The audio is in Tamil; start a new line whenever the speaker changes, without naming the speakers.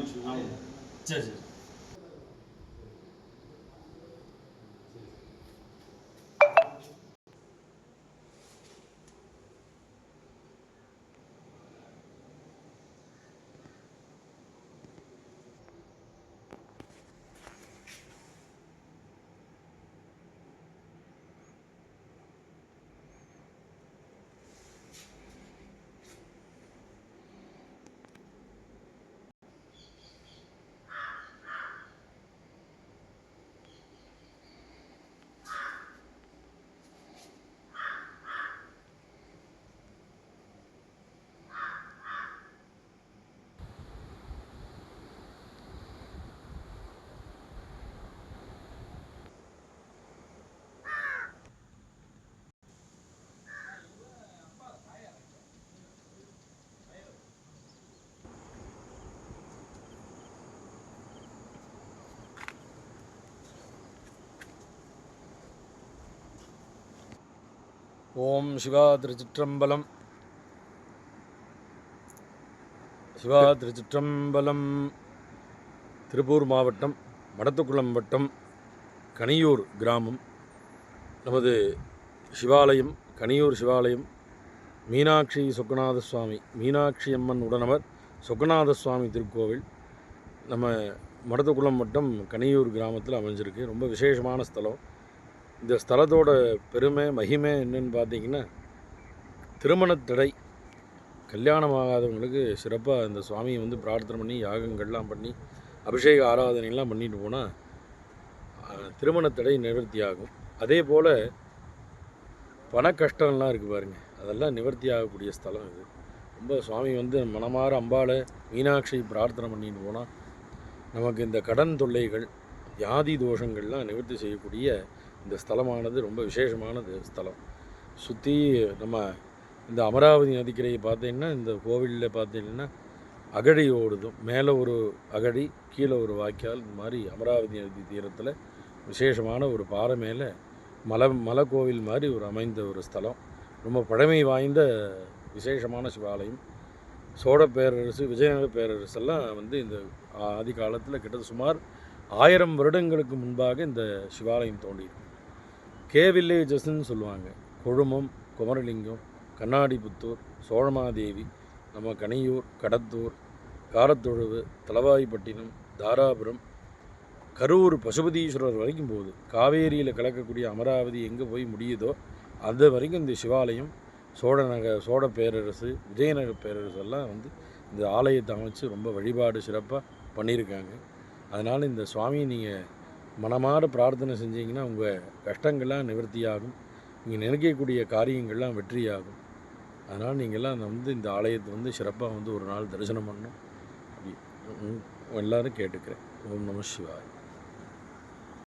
சரி சரி. ஓம் சிவா திருச்சிற்றம்பலம். சிவா திருச்சிற்றம்பலம். திருப்பூர் மாவட்டம் மடத்துக்குளம் வட்டம் கனியூர் கிராமம். நமது சிவாலயம் கனியூர் சிவாலயம் மீனாட்சி சொக்கநாத சுவாமி, மீனாட்சி அம்மன் உடனவர் சொக்கநாத சுவாமி திருக்கோவில் நம்ம மடத்துக்குளம் வட்டம் கனியூர் கிராமத்தில் அமைஞ்சிருக்கு. ரொம்ப விசேஷமான ஸ்தலம். இந்த ஸ்தலத்தோட பெருமை மகிமை என்னன்னு பார்த்தீங்கன்னா, திருமணத்தடை கல்யாணமாகாதவங்களுக்கு சிறப்பாக இந்த சுவாமியை வந்து பிரார்த்தனை பண்ணி யாகங்கள்லாம் பண்ணி அபிஷேக ஆராதனைலாம் பண்ணிட்டு போனால் திருமணத்தடை நிவர்த்தி ஆகும். அதே போல் பண கஷ்டம்லாம் இருக்குது பாருங்கள், அதெல்லாம் நிவர்த்தி ஆகக்கூடிய ஸ்தலம் இது. ரொம்ப சுவாமி வந்து மனமாற அம்பாளை மீனாட்சி பிரார்த்தனை பண்ணிட்டு போனால் நமக்கு இந்த கடன் தொல்லைகள் வியாதி தோஷங்கள்லாம் நிவர்த்தி செய்யக்கூடிய இந்த ஸ்தலமானது ரொம்ப விசேஷமானது ஸ்தலம். சுற்றி நம்ம இந்த அமராவதி நதிக்கரையை பார்த்தீங்கன்னா, இந்த கோவிலில் பார்த்தீங்கன்னா அகழி ஓடுதும், மேலே ஒரு அகழி கீழே ஒரு வாய்க்கால், இந்த மாதிரி அமராவதி நதி தீரத்தில் விசேஷமான ஒரு பாறை மேலே மலை கோவில் மாதிரி ஒரு அமைந்த ஒரு ஸ்தலம். ரொம்ப பழமை வாய்ந்த விசேஷமான சிவாலயம். சோழ பேரரசு, விஜயநகர பேரரசெல்லாம் வந்து இந்த ஆதி காலத்தில் கிட்டத்தட்ட சுமார் 1000 வருடங்களுக்கு முன்பாக இந்த சிவாலயம் தோன்றியிருக்கு. வில்லேஜஸ்ன்னு சொல்லுவாங்க. கொழுமம், குமரலிங்கம், கண்ணாடிபுத்தூர், சோழமாதேவி, நம்ம கனியூர், கடத்தூர், காரத்தொழுவு, தலவாய்ப்பட்டினம், தாராபுரம், கரூர், பசுபதீஸ்வரர் வரைக்கும் போகுது. காவேரியில் கலக்கக்கூடிய அமராவதி எங்கே போய் முடியுதோ அது வரைக்கும் இந்த சிவாலயம் சோழ பேரரசு, விஜயநகர பேரரசு எல்லாம் வந்து இந்த ஆலயத்தை அமைச்சு ரொம்ப வழிபாடு சிறப்பாக பண்ணியிருக்காங்க. அதனால் இந்த சுவாமியை நீங்கள் மனமாற பிரார்த்தனை செஞ்சீங்கன்னா உங்கள் கஷ்டங்கள்லாம் நிவர்த்தியாகும், நீங்கள் நினைக்கக்கூடிய காரியங்கள்லாம் வெற்றியாகும். அதனால் நீங்கள்லாம் வந்து இந்த ஆலயத்தை வந்து சிறப்பாக வந்து ஒரு நாள் தரிசனம் பண்ணணும். அப்படி எல்லோரும் கேட்டுக்கிறேன். ஓம் நம சிவாய்.